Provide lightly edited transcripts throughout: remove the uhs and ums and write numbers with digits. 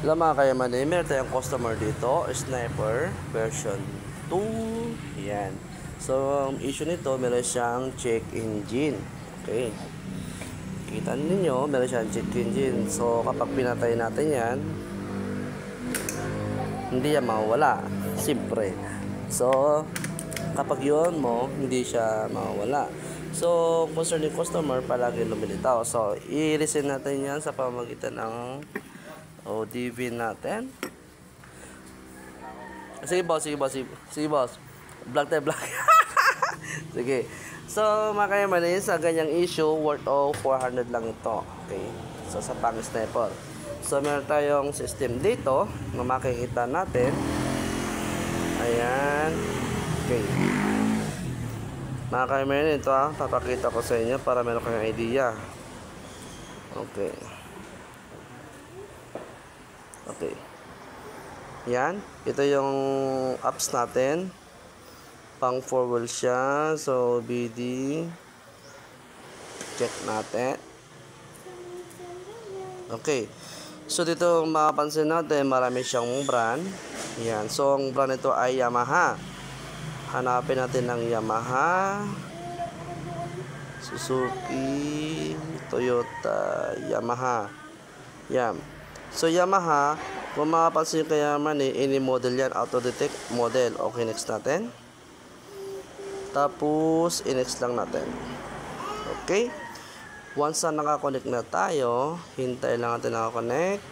Hello mga kayamanin, meron tayong customer dito, Sniper version 2. Yan. So, ang issue nito, meron siyang check engine. Okay. Kita ninyo, meron siyang check engine. So, kapag pinatay natin yan, hindi yan mawawala. Siyempre. So, kapag yun mo, hindi siya mawawala. So, concerning customer, palagi lumilitaw. So, i-reset natin yan sa pamamagitan ng ODV natin. Sige boss. Black tayo black. Sige. So, mga kayamanin, sa ganyang issue, worth of 400 lang ito. Okay. So, sa pang sniper. So, meron tayong system dito na makikita natin. Ayan. Okay. Mga kayamanin, ito papakita ko sa inyo para meron kayong idea. Okay. Okay. Yan. Ito yung apps natin. Pang 4 wheel siya. So, BD. Check natin. Okay. So, dito mapapansin natin, marami siyang brand. Yan. So, ang brand ito ay Yamaha. Hanapin natin ng Yamaha. Suzuki. Toyota. Yamaha. Yan. So, Yamaha, kung makapansin kaya man any model yan, auto-detect model. Okay, next natin. Tapos, i-next lang natin. Okay. Once na nakakonect na tayo, hintay lang natin nakakonect.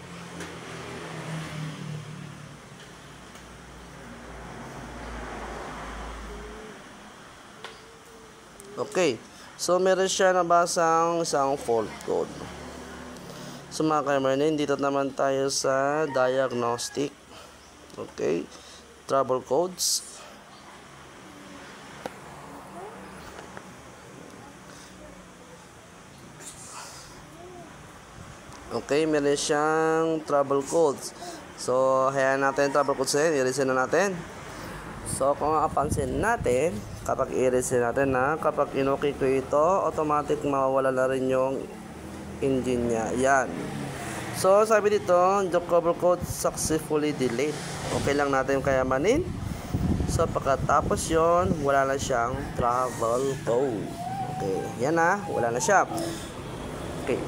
Okay. So, meron siya nabasang isang fault code. So mga kayamanin, dito naman tayo sa diagnostic. Okay. Trouble codes. Okay, meron siyang trouble codes. So, hayaan natin trouble codes na yun. I-reset na natin. So, kung makapansin natin, kapag i-reset natin kapag in-okay ko ito, automatic mawawala na rin yung engine niya. Yan. So, sabi dito, the cover code successfully delete. Okay lang natin yung kayamanin. So, pagkatapos yon, wala na siyang travel code. Okay. Yan wala na siya. Okay.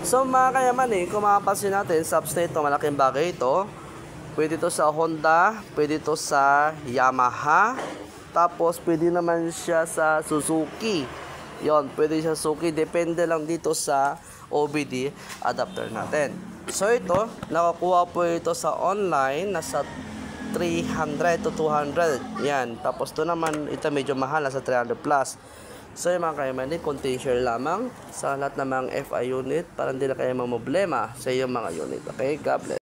So, mga kayamanin, kung makapansin natin, subs na ito, malaking bagay ito. Pwede ito sa Honda, pwede ito sa Yamaha, tapos pwede naman siya sa Suzuki. Yon, pwede siya Suzuki, depende lang dito sa OBD adapter natin. So ito, nakakuha po ito sa online, nasa 300 to 200. Yan, tapos ito naman, ito medyo mahal, nasa 300 plus. So yung mga kayamanin, contain share lamang sa lahat ng mga FI unit para hindi na kayo mamblema sa iyong mga unit. Okay, God bless.